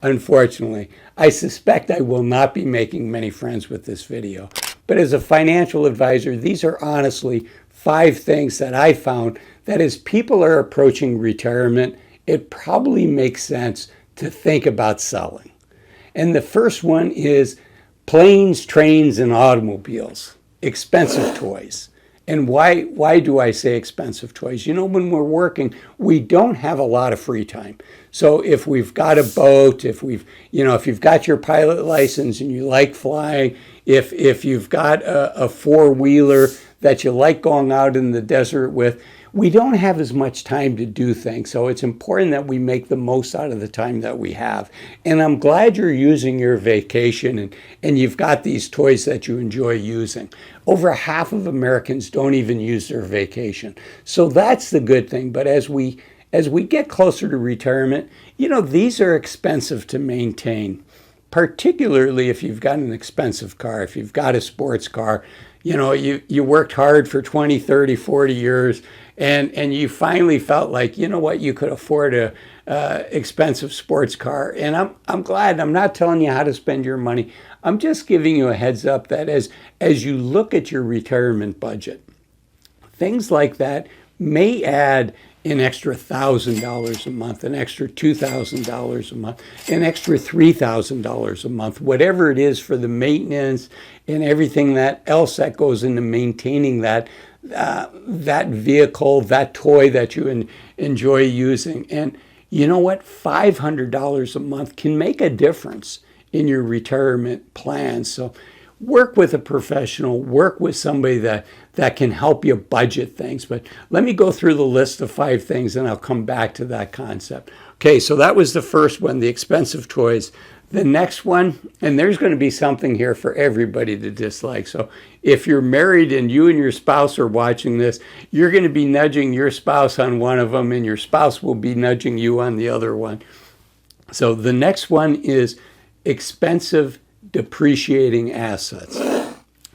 Unfortunately, I suspect I will not be making many friends with this video. But as a financial advisor, these are honestly 5 things that I found that as people are approaching retirement, it probably makes sense to think about selling. And the first one is planes, trains, and automobiles, expensive toys. And why do I say expensive toys? You know, when we're working, we don't have a lot of free time. So if we've got a boat, if you've got your pilot license and you like flying, if you've got a four-wheeler that you like going out in the desert with, we don't have as much time to do things. So it's important that we make the most out of the time that we have. And I'm glad you're using your vacation and you've got these toys that you enjoy using. Over half of Americans don't even use their vacation. So that's the good thing. But as we get closer to retirement, you know, these are expensive to maintain, particularly if you've got an expensive car, if you've got a sports car. You know, you worked hard for 20, 30, 40 years, and you finally felt like, you know what, you could afford a expensive sports car. And I'm glad. I'm not telling you how to spend your money. I'm just giving you a heads up that as you look at your retirement budget, things like that may add an extra $1,000 a month, an extra $2,000 a month, an extra $3,000 a month, whatever it is for the maintenance and everything else that goes into maintaining that vehicle, that toy that you enjoy using. And you know what? $500 a month can make a difference in your retirement plan. So work with a professional, work with somebody that can help you budget things. But let me go through the list of 5 things and I'll come back to that concept. Okay, so that was the first one, the expensive toys. The next one, and there's going to be something here for everybody to dislike. So if you're married and you and your spouse are watching this, you're going to be nudging your spouse on one of them and your spouse will be nudging you on the other one. So the next one is expensive depreciating assets.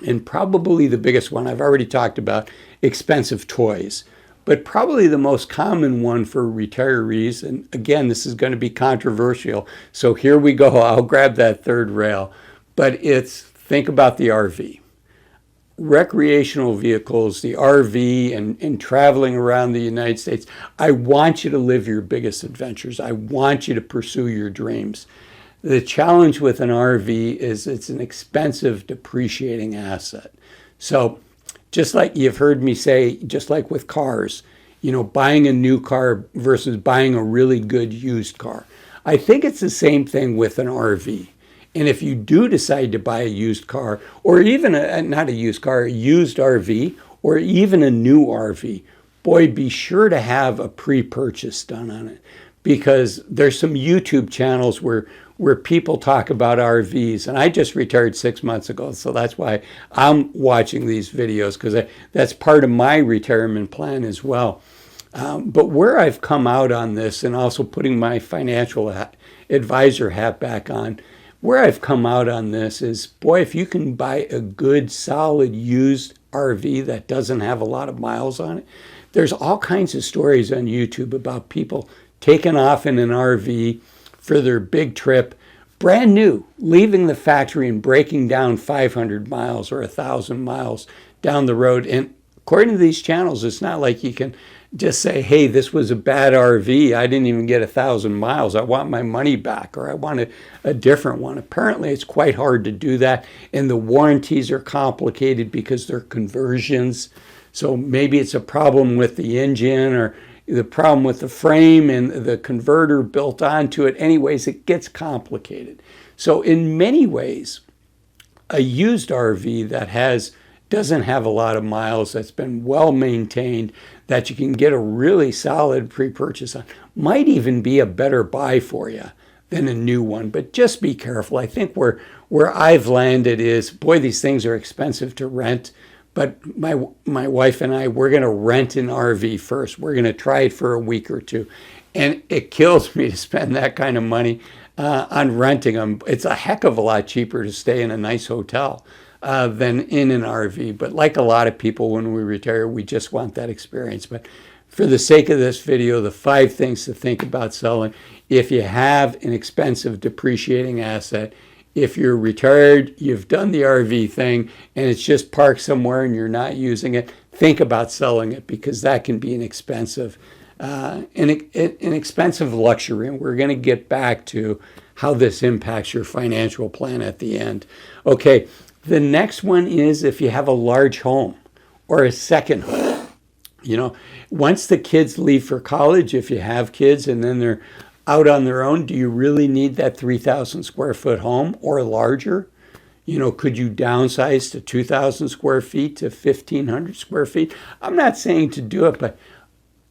And probably the biggest one I've already talked about, expensive toys. But probably the most common one for retirees, and again, this is going to be controversial, so here we go, I'll grab that third rail. But think about the RV. Recreational vehicles, the RV, and traveling around the United States. I want you to live your biggest adventures. I want you to pursue your dreams. The challenge with an RV is it's an expensive depreciating asset. So just like you've heard me say, just like with cars, you know, buying a new car versus buying a really good used car. I think it's the same thing with an RV. And if you do decide to buy a used car, or even not a used car, a used RV, or even a new RV, boy, be sure to have a pre-purchase done on it. Because there's some YouTube channels where people talk about RVs. And I just retired 6 months ago, so that's why I'm watching these videos, because that's part of my retirement plan as well. But where I've come out on this, and also putting my financial advisor hat back on, where I've come out on this is, boy, if you can buy a good, solid, used RV that doesn't have a lot of miles on it, there's all kinds of stories on YouTube about people taking off in an RV for their big trip, brand new, leaving the factory and breaking down 500 miles or 1,000 miles down the road. And according to these channels, it's not like you can just say, hey, this was a bad RV. I didn't even get 1,000 miles. I want my money back, or I want a different one. Apparently, it's quite hard to do that. And the warranties are complicated because they're conversions. So maybe it's a problem with the engine, or the problem with the frame and the converter built onto it. Anyways, it gets complicated. So in many ways, a used RV that doesn't have a lot of miles, that's been well maintained, that you can get a really solid pre-purchase on, might even be a better buy for you than a new one. But just be careful. I think where I've landed is, boy, these things are expensive to rent. But my wife and I, we're going to rent an RV first. We're going to try it for a week or two. And it kills me to spend that kind of money on renting them. It's a heck of a lot cheaper to stay in a nice hotel than in an RV. But like a lot of people, when we retire, we just want that experience. But for the sake of this video, the 5 things to think about selling if you have an expensive depreciating asset, if you're retired, you've done the RV thing, and it's just parked somewhere and you're not using it, think about selling it, because that can be an expensive luxury. And we're going to get back to how this impacts your financial plan at the end. Okay, the next one is if you have a large home or a second home. Once the kids leave for college, if you have kids and then they're out on their own, do you really need that 3,000 square foot home or larger? Could you downsize to 2,000 square feet to 1,500 square feet? I'm not saying to do it, but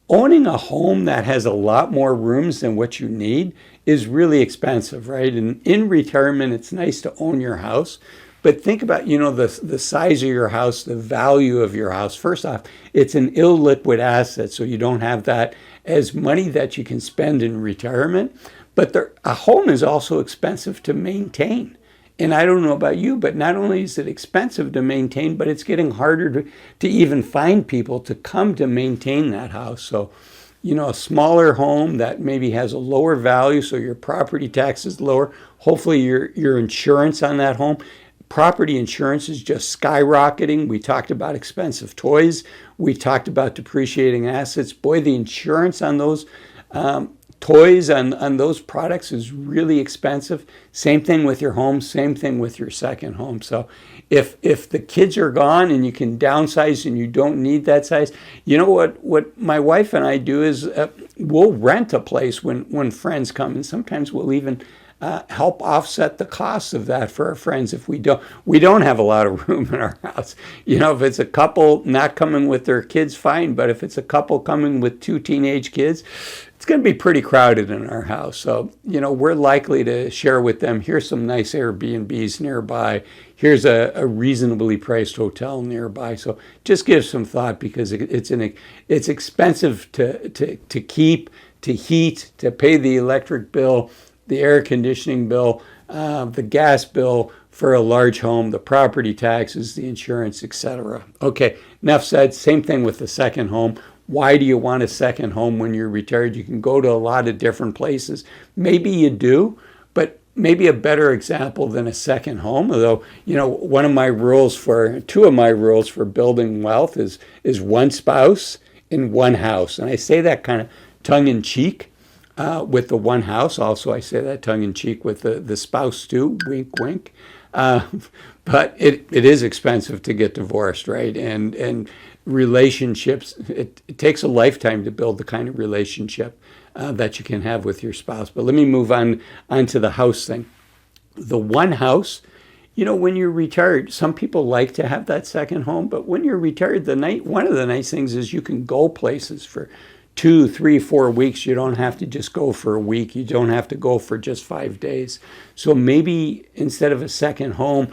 owning a home that has a lot more rooms than what you need is really expensive, right? And in retirement, it's nice to own your house. But think about, the size of your house, the value of your house. First off, it's an illiquid asset, so you don't have that as money that you can spend in retirement. But a home is also expensive to maintain. And I don't know about you, but not only is it expensive to maintain, but it's getting harder to even find people to come to maintain that house. So, a smaller home that maybe has a lower value, so your property tax is lower. Hopefully your insurance on that home. Property insurance is just skyrocketing. We talked about expensive toys. We talked about depreciating assets. Boy, the insurance on those toys, on those products is really expensive. Same thing with your home. Same thing with your second home. So if the kids are gone and you can downsize and you don't need that size, what my wife and I do is we'll rent a place when friends come, and sometimes we'll even help offset the costs of that for our friends if we don't have a lot of room in our house. If it's a couple not coming with their kids, fine. But if it's a couple coming with 2 teenage kids, it's going to be pretty crowded in our house. So, we're likely to share with them, here's some nice Airbnbs nearby. Here's a reasonably priced hotel nearby. So just give some thought, because it's expensive to keep, to heat, to pay the electric bill, the air conditioning bill, the gas bill for a large home, the property taxes, the insurance, etc. Okay, enough said. Same thing with the second home. Why do you want a second home when you're retired? You can go to a lot of different places. Maybe you do, but maybe a better example than a second home, although, two of my rules for building wealth is one spouse in one house. And I say that kind of tongue in cheek. With the one house. Also, I say that tongue-in-cheek with the spouse too, wink, wink. But it is expensive to get divorced, right? And relationships, it takes a lifetime to build the kind of relationship that you can have with your spouse. But let me move on to the house thing. The one house, when you're retired, some people like to have that second home, but when you're retired, one of the nice things is you can go places for 2, 3, 4 weeks. You don't have to just go for a week. You don't have to go for just 5 days. So maybe instead of a second home,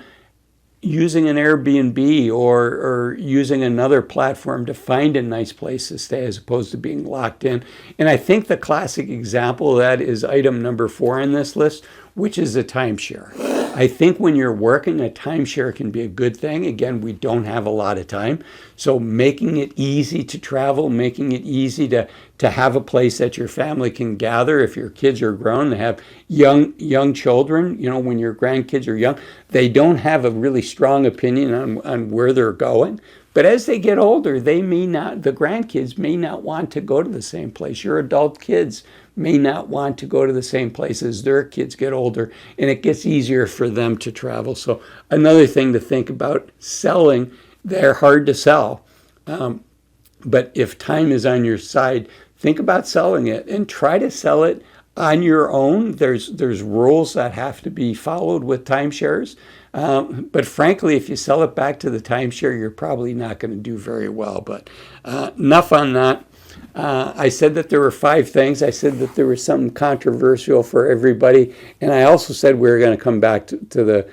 using an Airbnb or using another platform to find a nice place to stay as opposed to being locked in. And I think the classic example of that is item number 4 on this list, which is a timeshare. I think when you're working, a timeshare can be a good thing. Again, we don't have a lot of time. So making it easy to travel, making it easy to have a place that your family can gather. If your kids are grown, they have young children, when your grandkids are young, they don't have a really strong opinion on where they're going. But as they get older, the grandkids may not want to go to the same place. Your adult kids may not want to go to the same place as their kids get older, and it gets easier for them to travel. So another thing to think about, selling, they're hard to sell. But if time is on your side, think about selling it and try to sell it on your own. There's rules that have to be followed with timeshares. But frankly, if you sell it back to the timeshare, you're probably not going to do very well. But enough on that. I said that there were 5 things. I said that there was something controversial for everybody. And I also said we were going to come back to the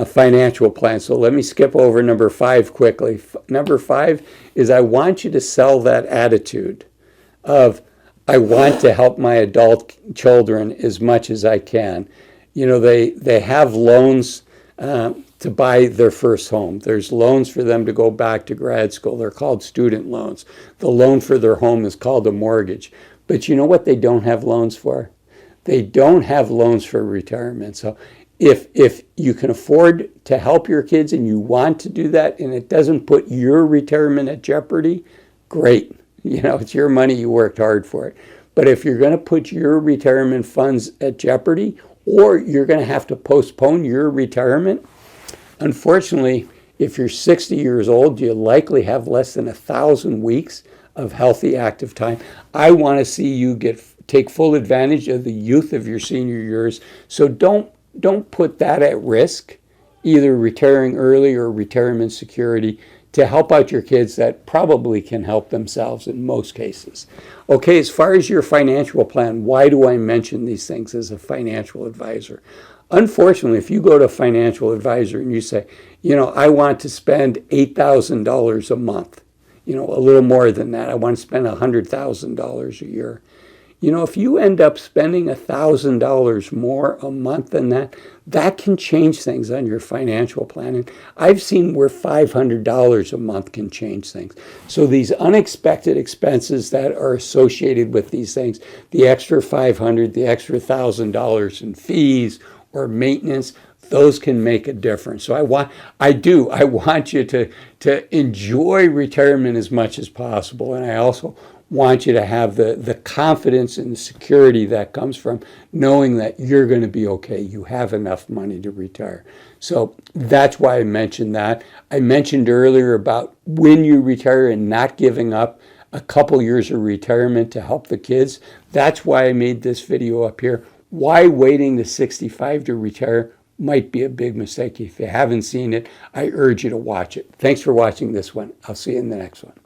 financial plan. So let me skip over number 5 quickly. Number 5 is I want you to sell that attitude of I want to help my adult children as much as I can. They have loans to buy their first home. There's loans for them to go back to grad school. They're called student loans. The loan for their home is called a mortgage. But you know what they don't have loans for? They don't have loans for retirement. So if you can afford to help your kids and you want to do that and it doesn't put your retirement at jeopardy, great. It's your money, you worked hard for it. But if you're going to put your retirement funds at jeopardy, or you're going to have to postpone your retirement, unfortunately, if you're 60 years old, you likely have less than 1,000 weeks of healthy active time. I want to see you take full advantage of the youth of your senior years. So don't put that at risk, either retiring early or retirement security, to help out your kids that probably can help themselves in most cases. Okay, as far as your financial plan, why do I mention these things as a financial advisor? Unfortunately, if you go to a financial advisor and you say, I want to spend $8,000 a month, a little more than that, I want to spend $100,000 a year. If you end up spending $1,000 more a month than that, that can change things on your financial plan. And I've seen where $500 a month can change things. So these unexpected expenses that are associated with these things, the extra $500, the extra $1,000 in fees or maintenance, those can make a difference. So I want you to enjoy retirement as much as possible. And I also want you to have the confidence and the security that comes from knowing that you're going to be okay. You have enough money to retire. So that's why I mentioned that. I mentioned earlier about when you retire and not giving up a couple years of retirement to help the kids. That's why I made this video up here. Why waiting to 65 to retire might be a big mistake. If you haven't seen it, I urge you to watch it. Thanks for watching this one. I'll see you in the next one.